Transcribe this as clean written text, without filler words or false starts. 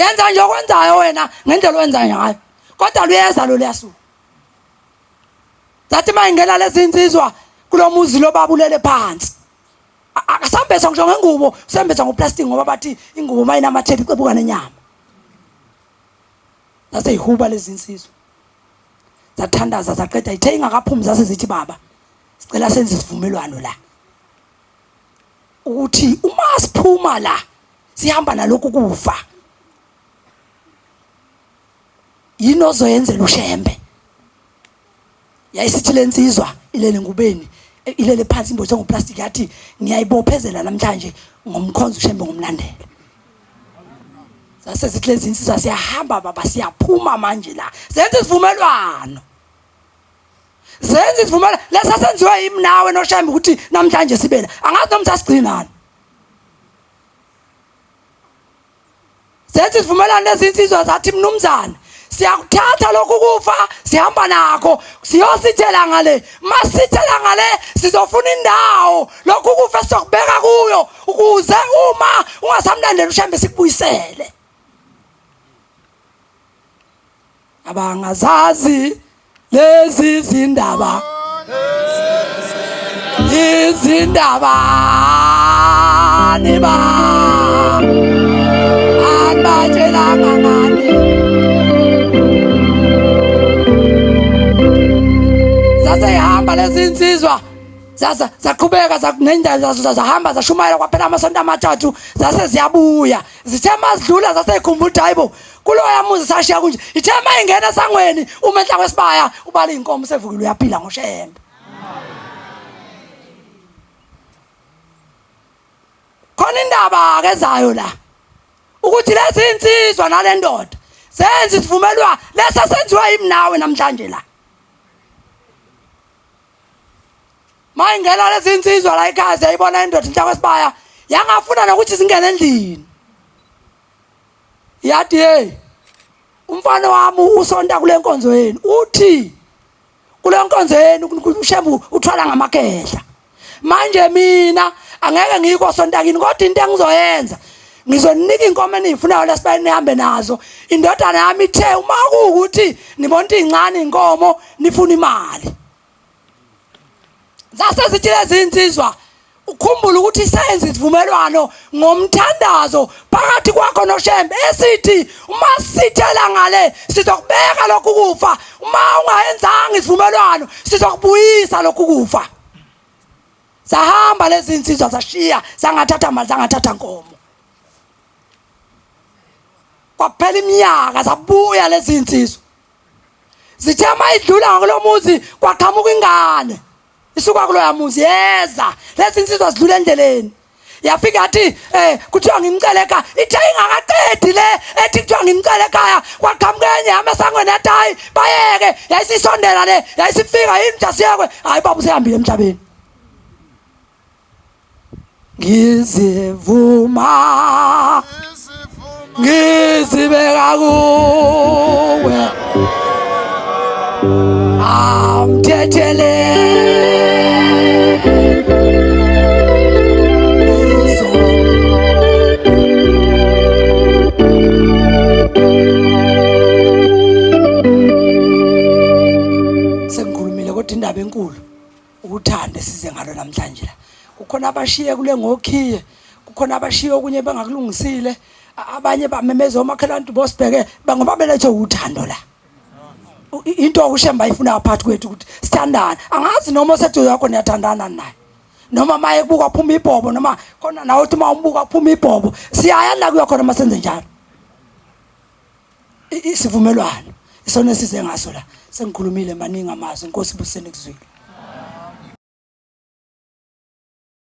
yenza nje okwenzayo wena ngendlela owenza ngayo kodwa luyeza lo liyasuka zathi mayingena lezi insizwa kulomuzi lo babulele phansi akasambesa ngisho ngengubo usembesa ngoplastic ngoba bathi ingubo mayinamatheli icebuka nenyama zase ihuba lezi insizwa zathandaza zaqeda ithe ingakaphumi zase zithi baba sicela senze isivumelwano la ukuthi uma siphuma la sihamba nalokhu kufa yini ozoyenzela uShembe yayisithi lensizwa ilele ngubeni ilele phansi imbothe ngoplastic yathi ngiyayibophezela namhlanje ngomkhonzo uShembe ngomlandela zase sithi lezi insizwa siyahamba baba siyaphuma manje la senze isivumelwano lesa senziwe yimi nawe noShembe ukuthi namhlanje sibela angazi noma sasigcinana senze isivumelwano lezi insizwa zathi mnumzane siyakuthatha lokhu kufa sihamba nakho siyosithela ngale masithela ngale sizofuna indawo lokhu kufa sizokubeka kuyo ukuze uma ungasamlandela uShembe sikubuyisele abangazazi lezi izindaba niba abatshela ngani zasehamba lezi insizwa zaqhubeka zakunendawo zahamba zashumayela kwaphela amasonto amathathu zase ziyabuya zithe mazidlula zaseyikhumbula hayibo kuloya muzi sashiya kunje ithe mayingena esangweni umenhla kwesibaya ubala inkomo sevukile uyaphila ngoShembe khona indaba kezayo la ukuthi lezi insizwa nale ndoda senze isivumelwano lesa senziwe yimi nawe namhlanje la mayingena lezi insizwa la ekhaya ziyayibona indoda inhla kwesibaya yangafuna nokuthi zingene endlini yathi hey umfana wami usonta kule nkonzo yenu uthi kule nkonzo yenu uShembe uthwala ngamakhehla manje mina angeke ngiyikosonta kini kodwa into engizoyenza ngizonika inkomo enifunayo lesibayeni nihambe nazo indodana yami ithe uma kuukuthi nibonta incane inkomo nifuna imali zase zithi lezi insizwa ukhumbula ukuthi senze isivumelwano ngomthandazo phakathi kwakho noShembe esithi uma sithela ngale sizokubeka lokhu kufa uma ungayenzanga isivumelwano sizokubuyisa lokhu kufa sahamba lezi insizwa zashiya zangathatha mali zangathatha nkomo kwaphela iminyaka zabuya lezi insizwa zithe mayidlula ngakulomuzi kwaqhamuka ingane isuka kuloya muzi yeza lezi insizwa zidlula endleleni yafika yathi kuthiwa ngimcele ekhaya ithe ingakaqedi le ethi kuthiwa ngimcele ekhaya kwaqhamuka enye amasangweni yathi hayi bayeke yayisisondela le yayisifika yini jasiyekwe hayi baba usehambile emhlabeni ngizivuma ngizibeka kuwe amthethele sengikhulumile kodwa indaba enkulu ukuthanda size ngalo namhlanje la kukhona abashiye kule ngokhiye kukhona abashiye okunye bengakulungisile abanye bamemeza omakhelwane bosibheke ngoba belethe uthando la into uShembe ayifuna phakathi kwethu ukuthi sithandane angazi noma oseduze yakho niyathandana naye noma maye kubuka phuma ibhobo noma khona nawe uthi mawumbuka phuma ibhobo siyaya la kuya khona masenze njalo isivumelwano isona size ngaso la sengikhulumile maningi amazwi inkosi buseni kuzwile